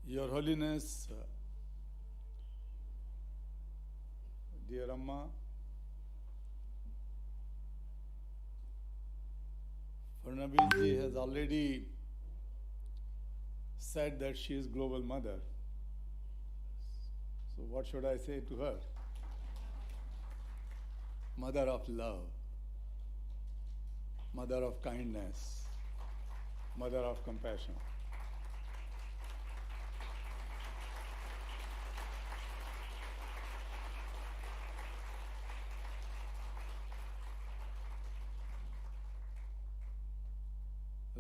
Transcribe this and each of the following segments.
Your Holiness, dear Amma, Fadnavis ji has already said that she is global mother. So what should I say to her? Mother of love, mother of kindness, mother of compassion.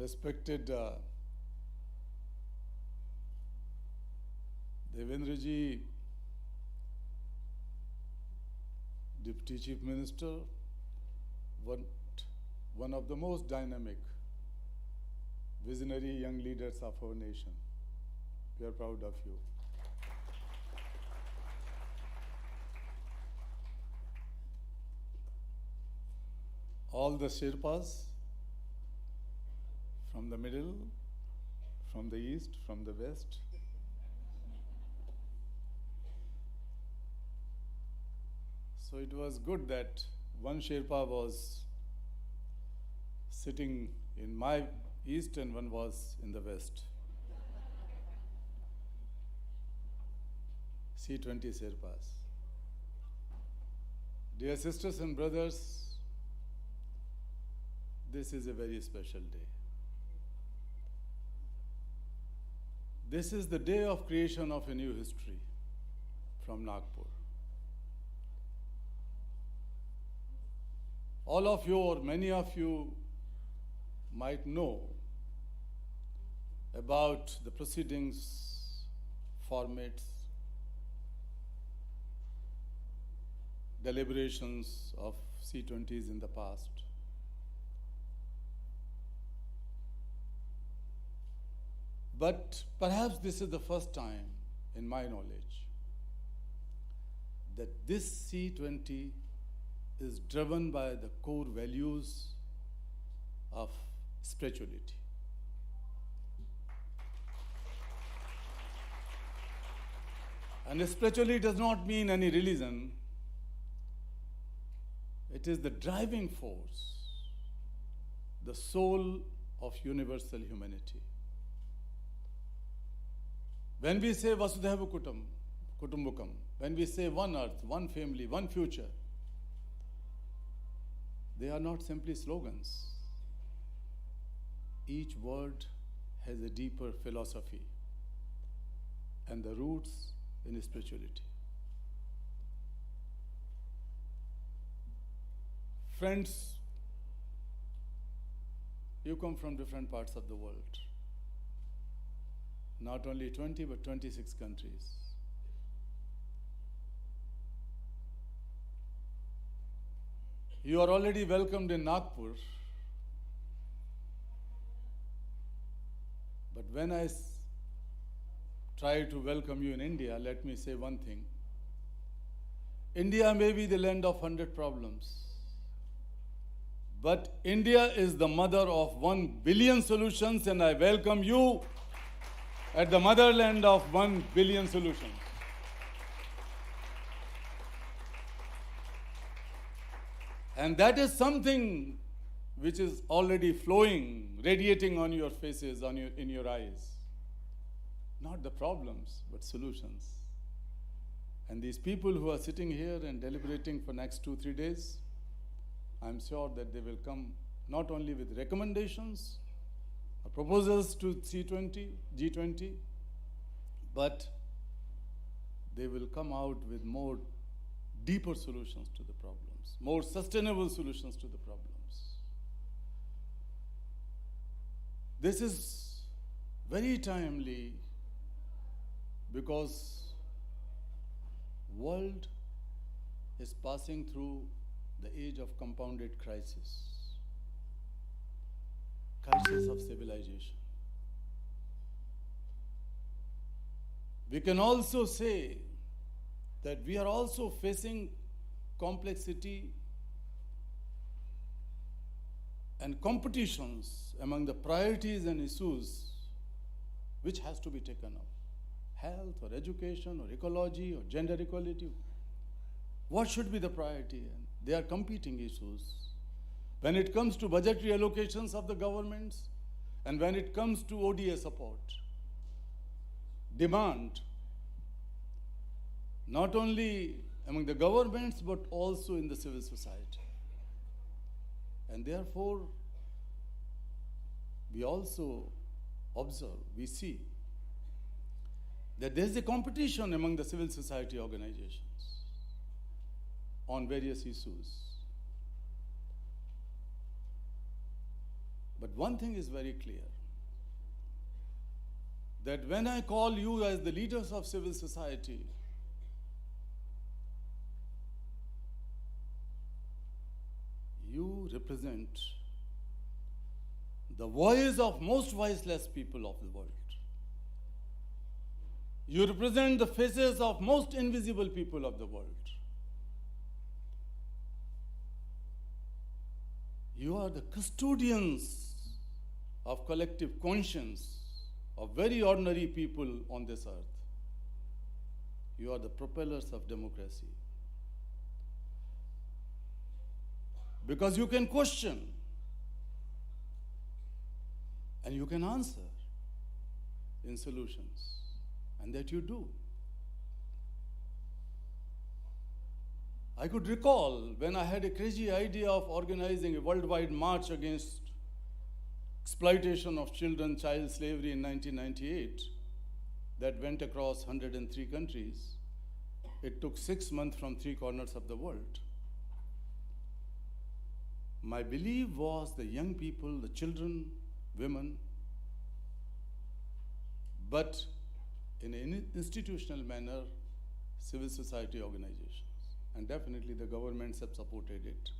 Respected Devendra ji, Deputy Chief Minister, one of the most dynamic, visionary young leaders of our nation. We are proud of you. All the Sherpas from the middle, from the east, from the west. So it was good that one Sherpa was sitting in my east and one was in the west. C20 Sherpas. Dear sisters and brothers, this is a very special day. This is the day of creation of a new history from Nagpur. All of you or many of you might know about the proceedings, formats, deliberations of C20s in the past. But perhaps this is the first time in my knowledge that this C20 is driven by the core values of spirituality. And spirituality does not mean any religion. It is the driving force, the soul of universal humanity. When we say Vasudhaiva Kutumbakam, when we say one earth, one family, one future, they are not simply slogans. Each word has a deeper philosophy and the roots in spirituality. Friends, you come from different parts of the world. Not only 20, but 26 countries. You are already welcomed in Nagpur. But when I try to welcome you in India, let me say one thing. India may be the land of 100 problems, but India is the mother of 1 billion solutions, and I welcome you at the motherland of 1 billion solutions. And that is something which is already flowing, radiating on your faces, in your eyes. Not the problems, but solutions. And these people who are sitting here and deliberating for next 2-3 days, I'm sure that they will come not only with recommendations, proposals to G20, but they will come out with more deeper solutions to the problems, more sustainable solutions to the problems. This is very timely because world is passing through the age of compounded crisis of civilization. We can also say that we are also facing complexity and competitions among the priorities and issues which has to be taken up. health or education or ecology or gender equality? What should be the priority? And they are competing issues. When it comes to budgetary allocations of the governments, and when it comes to ODA support, demand, not only among the governments, but also in the civil society. And therefore, we also observe, we see that there is a competition among the civil society organizations on various issues. But one thing is very clear, that when I call you as the leaders of civil society, you represent the voice of most voiceless people of the world. You represent the faces of most invisible people of the world. You are the custodians of collective conscience of very ordinary people on this earth. You are the propellers of democracy. Because you can question and you can answer in solutions, and that you do. I could recall when I had a crazy idea of organizing a worldwide march against exploitation of children, child slavery in 1998 that went across 103 countries. It took 6 months from 3 corners of the world. My belief was the young people, the children, women, but in an institutional manner, civil society organizations. And definitely the governments have supported it.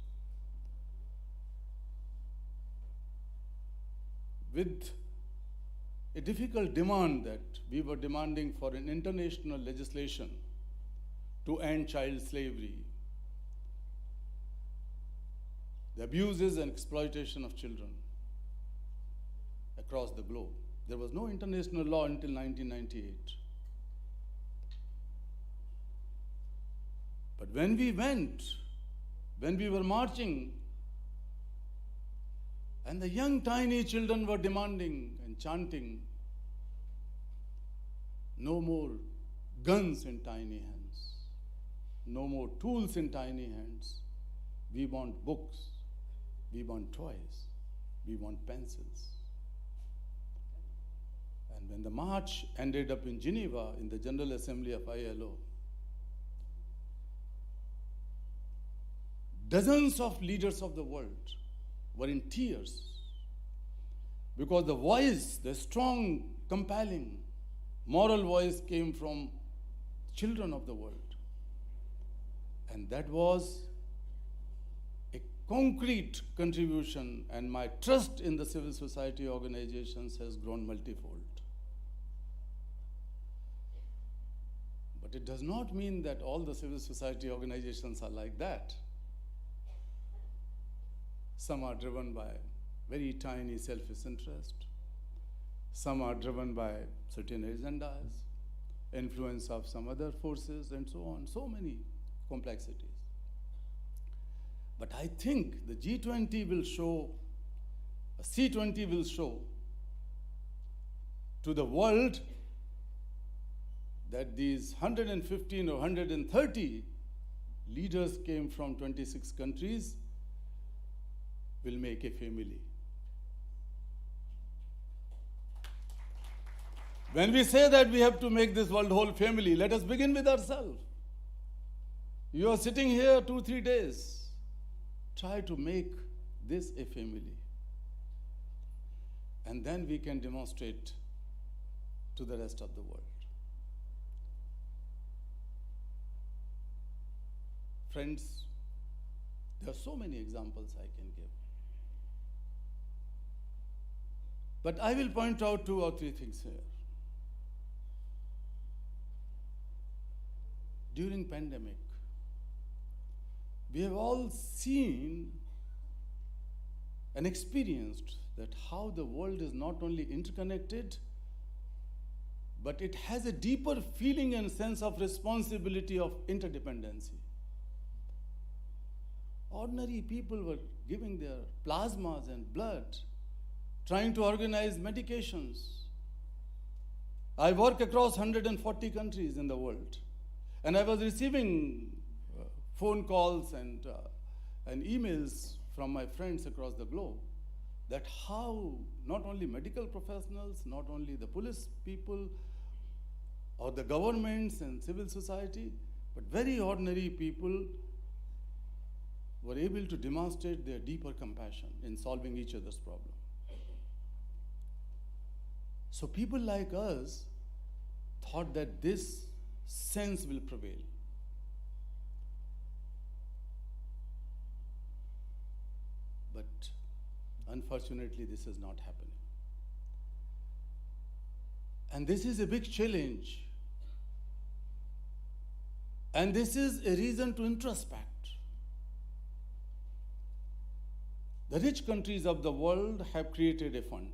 With a difficult demand that we were demanding for an international legislation to end child slavery, the abuses and exploitation of children across the globe. There was no international law until 1998. But when we were marching, and the young tiny children were demanding and chanting, no more guns in tiny hands, no more tools in tiny hands. We want books, we want toys, we want pencils. And when the march ended up in Geneva, in the General Assembly of ILO, dozens of leaders of the world were in tears because the voice, the strong, compelling, moral voice came from children of the world. And that was a concrete contribution, and my trust in the civil society organizations has grown multifold. But it does not mean that all the civil society organizations are like that. Some are driven by very tiny selfish interest. Some are driven by certain agendas, influence of some other forces, and so on. So many complexities. But I think the G20 will show, C20 will show to the world that these 115 or 130 leaders came from 26 countries will make a family. When we say that we have to make this world whole family, let us begin with ourselves. You are sitting here 2-3 days. Try to make this a family. And then we can demonstrate to the rest of the world. Friends, there are so many examples I can give. But I will point out 2 or 3 things here. During pandemic, we have all seen and experienced that how the world is not only interconnected, but it has a deeper feeling and sense of responsibility of interdependency. Ordinary people were giving their plasmas and blood, trying to organize medications. I work across 140 countries in the world, and I was receiving phone calls and emails from my friends across the globe that how not only medical professionals, not only the police people or the governments and civil society, but very ordinary people were able to demonstrate their deeper compassion in solving each other's problem. So people like us thought that this sense will prevail. But unfortunately, this is not happening. And this is a big challenge. And this is a reason to introspect. The rich countries of the world have created a fund.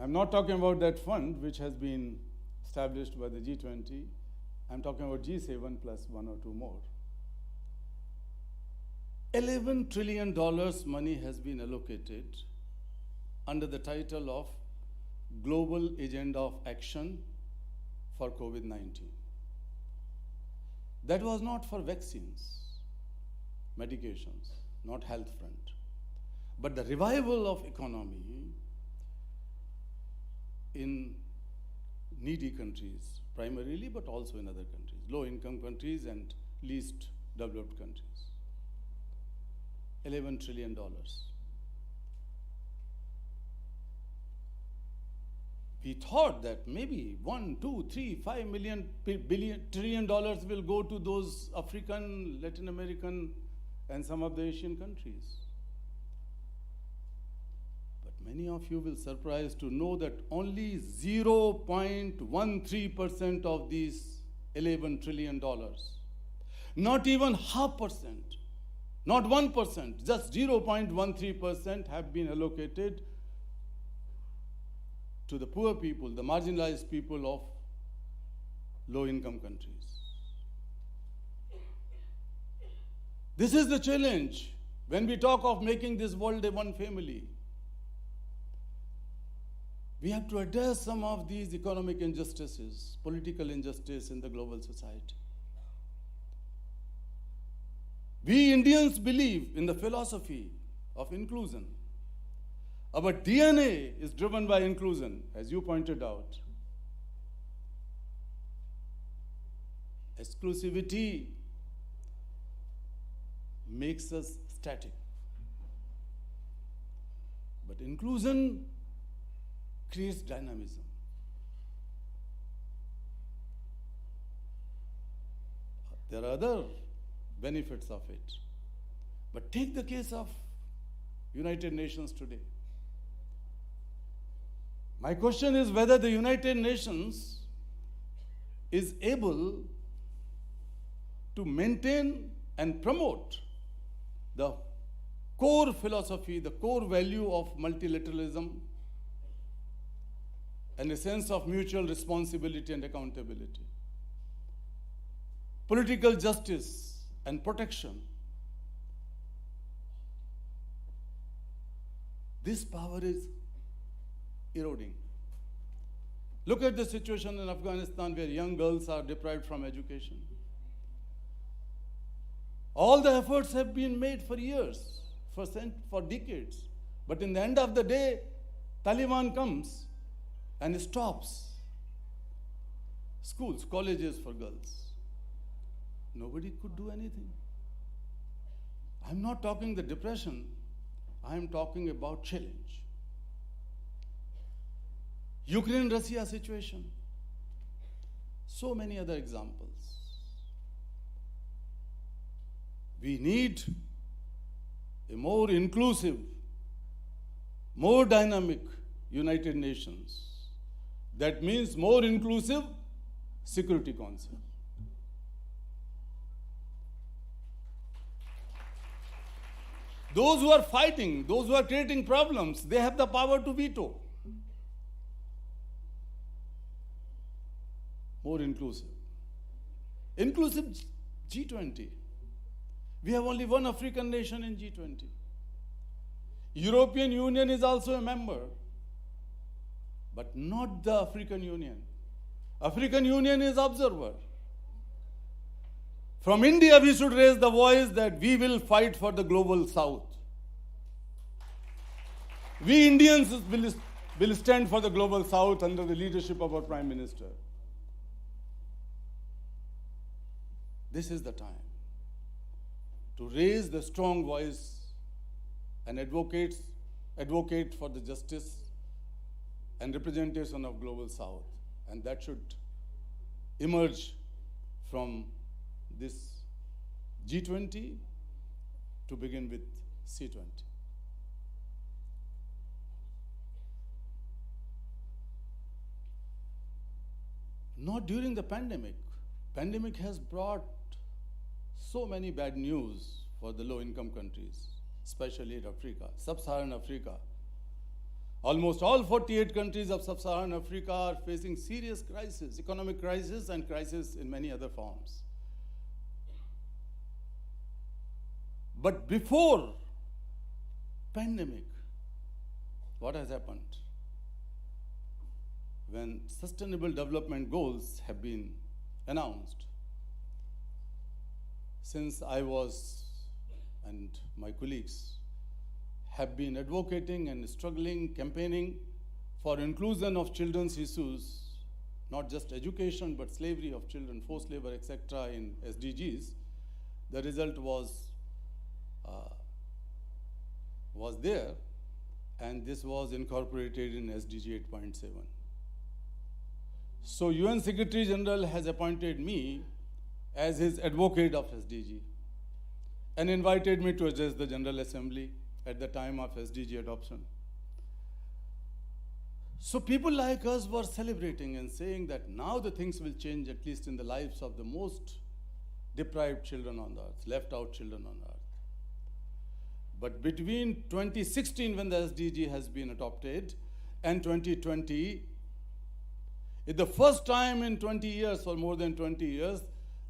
I'm not talking about that fund which has been established by the G20. I'm talking about G7 plus one or two more. $11 trillion money has been allocated under the title of Global Agenda of Action for COVID-19. That was not for vaccines, medications, not health front, but the revival of economy in needy countries primarily, but also in other countries, low-income countries and least developed countries. $11 trillion. We thought that maybe $1, $2, $3, $5 trillion will go to those African, Latin American, and some of the Asian countries. But many of you will be surprised to know that only 0.13% of these $11 trillion, not even 0.5%, not 1%, just 0.13% have been allocated to the poor people, the marginalized people of low-income countries. This is the challenge when we talk of making this world a one family. We have to address some of these economic injustices, political injustice in the global society. We Indians believe in the philosophy of inclusion. Our DNA is driven by inclusion, as you pointed out. Exclusivity makes us static. But inclusion creates dynamism. There are other benefits of it. But take the case of United Nations today. My question is whether the United Nations is able to maintain and promote the core philosophy, the core value of multilateralism, and a sense of mutual responsibility and accountability. Political justice and protection. This power is eroding. Look at the situation in Afghanistan where young girls are deprived from education. All the efforts have been made for years, for decades. But in the end of the day, Taliban comes and stops schools, colleges for girls. Nobody could do anything. I'm not talking the depression. I'm talking about challenge. Ukraine-Russia situation. So many other examples. We need a more inclusive, more dynamic United Nations. That means more inclusive Security Council. Those who are fighting, those who are creating problems, they have the power to veto. more inclusive. Inclusive G20. We have only one African nation in G20. European Union is also a member, but not the African Union. African Union is observer. From India, we should raise the voice that we will fight for the global south. We Indians will stand for the global south under the leadership of our Prime Minister. This is the time to raise the strong voice and advocate for the justice and representation of global south. And that should emerge from this G20 to begin with C20. Not during the pandemic. Pandemic has brought so many bad news for the low-income countries, especially in Africa, Sub-Saharan Africa. Almost all 48 countries of Sub-Saharan Africa are facing serious crisis, economic crisis and crisis in many other forms. But before pandemic, what has happened? When Sustainable Development Goals have been announced, since I was and my colleagues have been advocating and struggling, campaigning for inclusion of children's issues, not just education, but slavery of children, forced labor, etc. in SDGs, the result was there, and this was incorporated in SDG 8.7. So UN Secretary General has appointed me as his advocate of SDG and invited me to address the General Assembly at the time of SDG adoption. So people like us were celebrating and saying that now the things will change, at least in the lives of the most deprived children on the earth, left out children on earth. But between 2016, when the SDG has been adopted, and 2020, it's the first time in 20 years or more than 20 years,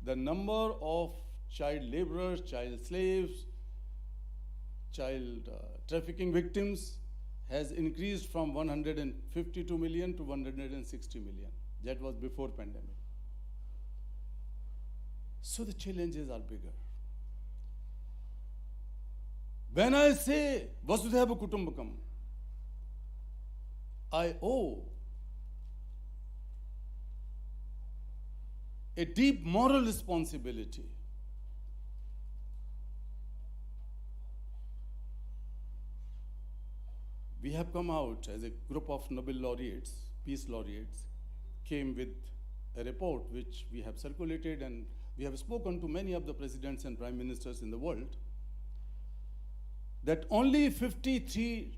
the number of child laborers, child slaves, child trafficking victims has increased from 152 million to 160 million. That was before pandemic. So the challenges are bigger. When I say Vasudhaiva Kutumbakam, I owe a deep moral responsibility we have come out as a group of Nobel laureates, peace laureates, came with a report which we have circulated, and we have spoken to many of the presidents and prime ministers in the world, that only $53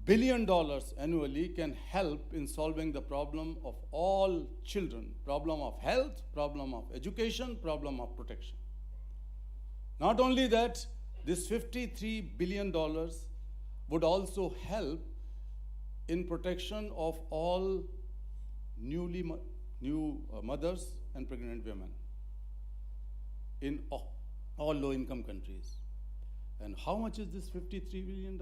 billion annually can help in solving the problem of all children, problem of health, problem of education, problem of protection. Not only that, this $53 billion would also help in protection of all new mothers and pregnant women in all low-income countries. And how much is this $53 billion?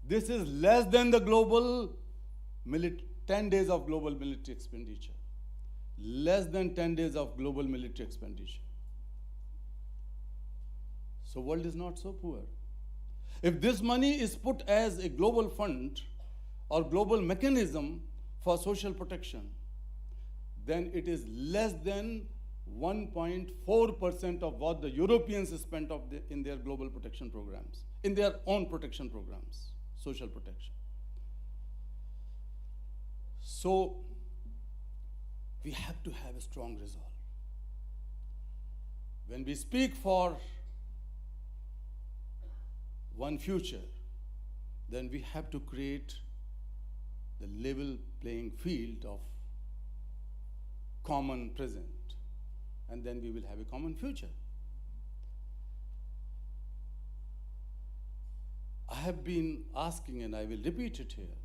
This is less than the global 10 days of global military expenditure. Less than 10 days of global military expenditure. So world is not so poor. If this money is put as a global fund or global mechanism for social protection, then it is less than 1.4% of what the Europeans spent in their global protection programs, in their own protection programs, social protection. So we have to have a strong resolve. When we speak for one future, then we have to create the level playing field of common present, and then we will have a common future. I have been asking, and I will repeat it here,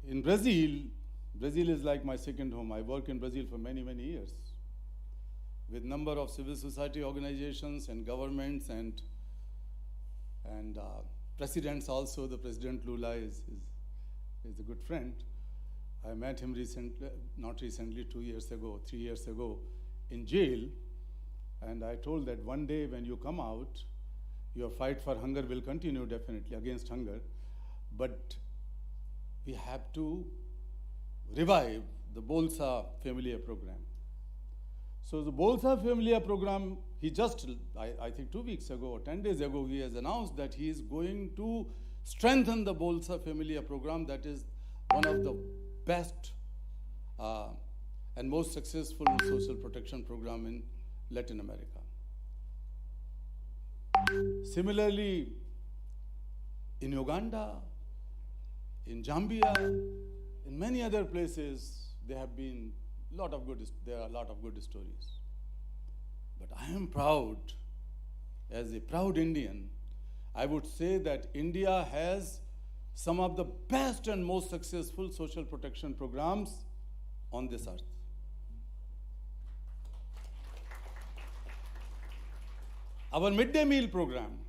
in Brazil, Brazil is like my second home. I work in Brazil for many, many years with number of civil society organizations and governments and presidents also. The President Lula is a good friend. I met him not recently, 2 years ago, 3 years ago in jail. And I told that one day when you come out, your fight for hunger will continue definitely against hunger. But we have to revive the Bolsa Familia program. So the Bolsa Familia program, he just, I think 2 weeks ago or 10 days ago, he has announced that he is going to strengthen the Bolsa Familia program. That is one of the best and most successful social protection program in Latin America. Similarly, in Uganda, in Zambia, in many other places, there are a lot of good stories. But I am proud, as a proud Indian, I would say that India has some of the best and most successful social protection programs on this earth. Our midday meal program,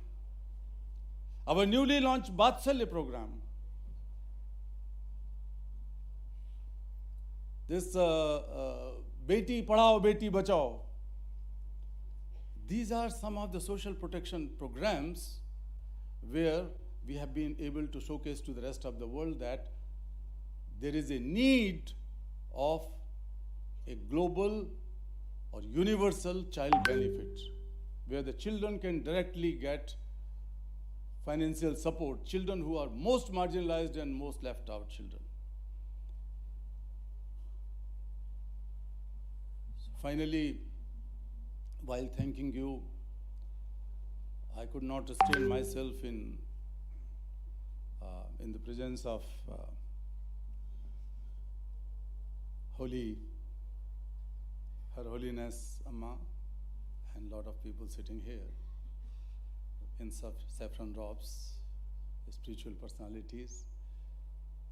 our newly launched Vatsalya program, this Beti Padhao, Beti Bachao, these are some of the social protection programs where we have been able to showcase to the rest of the world that there is a need of a global or universal child benefit, where the children can directly get financial support, children who are most marginalized and most left out children. Finally, while thanking you, I could not restrain myself in the presence of Her Holiness Amma and a lot of people sitting here in saffron robes, spiritual personalities.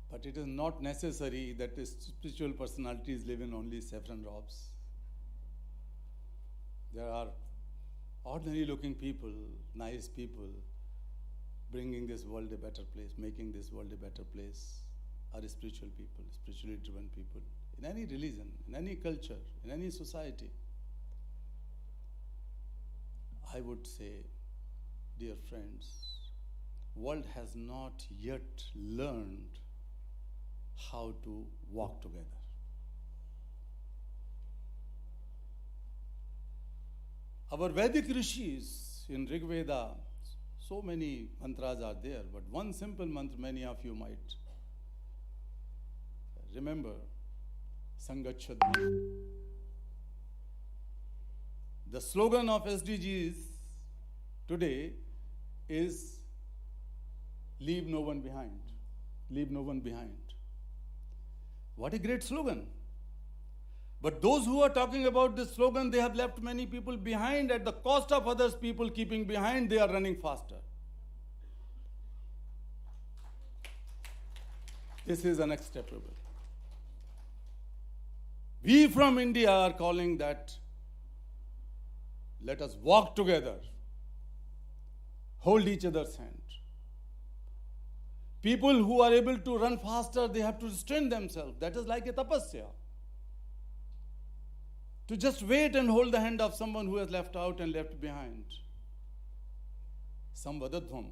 But it is not necessary that the spiritual personalities live in only saffron robes. There are ordinary looking people, nice people, bringing this world a better place, making this world a better place, are spiritual people, spiritually driven people, in any religion, in any culture, in any society. I would say, dear friends, world has not yet learned how to walk together. Our Vedic rishis in Rig Veda, so many mantras are there, but one simple mantra many of you might remember, Sangachadmi. The slogan of SDGs today is leave no one behind. Leave no one behind. What a great slogan. But those who are talking about this slogan, they have left many people behind at the cost of others people keeping behind. They are running faster. This is unacceptable. We from India are calling that let us walk together, hold each other's hand. People who are able to run faster, they have to restrain themselves. That is like a tapasya. To just wait and hold the hand of someone who has left out and left behind. Samvadadhvam.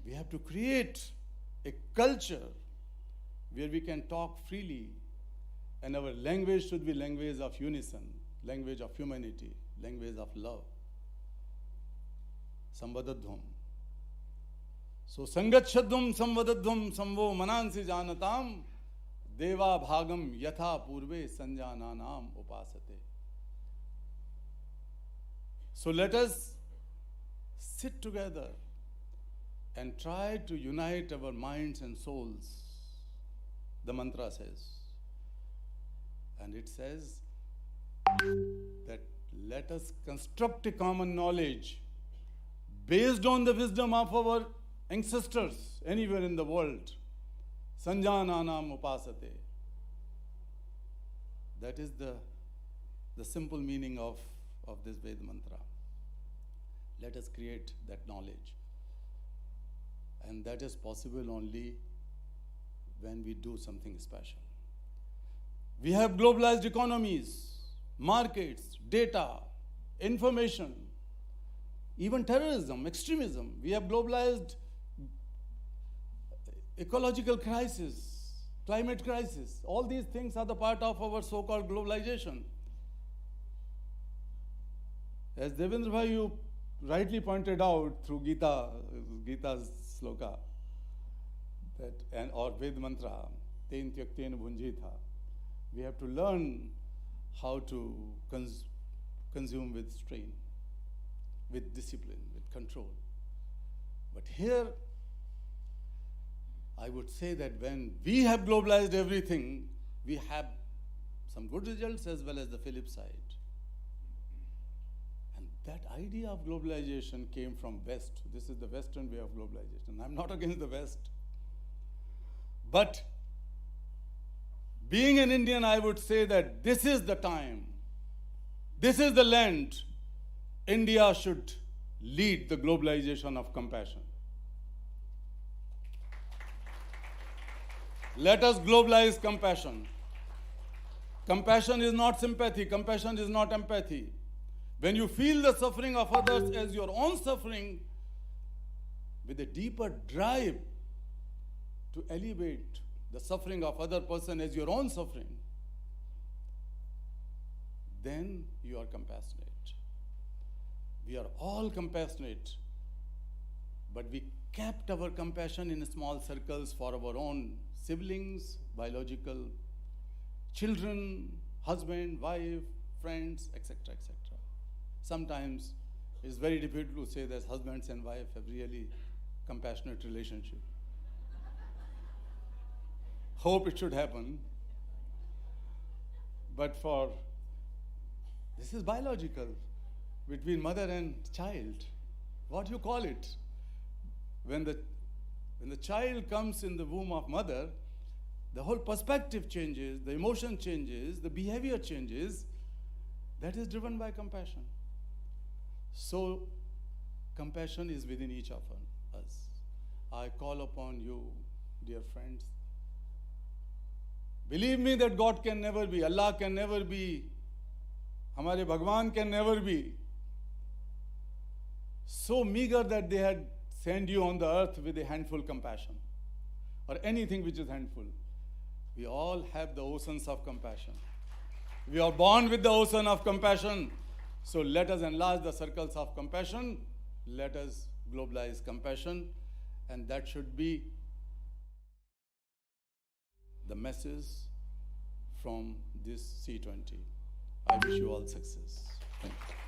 We have to create a culture where we can talk freely, and our language should be language of unison, language of humanity, language of love. Samvadadhvam. So Sangachadvam Samvadadhvam Samvo Manansi Janatam Deva Bhagam Yatha Purve Sanjananam Upasate. So let us sit together and try to unite our minds and souls. The mantra says. And it says that let us construct a common knowledge based on the wisdom of our ancestors, anywhere in the world. Sanjananam upasate. That is the simple meaning of this Ved mantra. Let us create that knowledge. And that is possible only when we do something special. We have globalized economies, markets, data, information, even terrorism, extremism. We have globalized ecological crisis, climate crisis. All these things are the part of our so-called globalization. As Devendra Bhai, you rightly pointed out through Gita's sloka, or Ved mantra, ten tyakten bhunjitha. We have to learn how to consume with strain, with discipline, with control. But here, I would say that when we have globalized everything, we have some good results as well as the flip side. And that idea of globalization came from West. This is the Western way of globalization. I'm not against the West. But being an Indian, I would say that this is the time, this is the land India should lead the globalization of compassion. Let us globalize compassion. Compassion is not sympathy. Compassion is not empathy. When you feel the suffering of others as your own suffering, with a deeper drive to elevate the suffering of other person as your own suffering, then you are compassionate. We are all compassionate, but we kept our compassion in small circles for our own siblings, biological children, husband, wife, friends, etc., etc. Sometimes it's very difficult to say that husbands and wife have really compassionate relationship. Hope it should happen. But this is biological, between mother and child. What do you call it? When the child comes in the womb of mother, the whole perspective changes, the emotion changes, the behavior changes. That is driven by compassion. So, compassion is within each of us. I call upon you, dear friends. Believe me that God can never be, Allah can never be, Hamare Bhagwan can never be so meager that they had sent you on the earth with a handful compassion or anything which is handful. We all have the oceans of compassion. We are born with the ocean of compassion. So let us enlarge the circles of compassion. Let us globalize compassion. And that should be the message from this C20. I wish you all success. Thank you.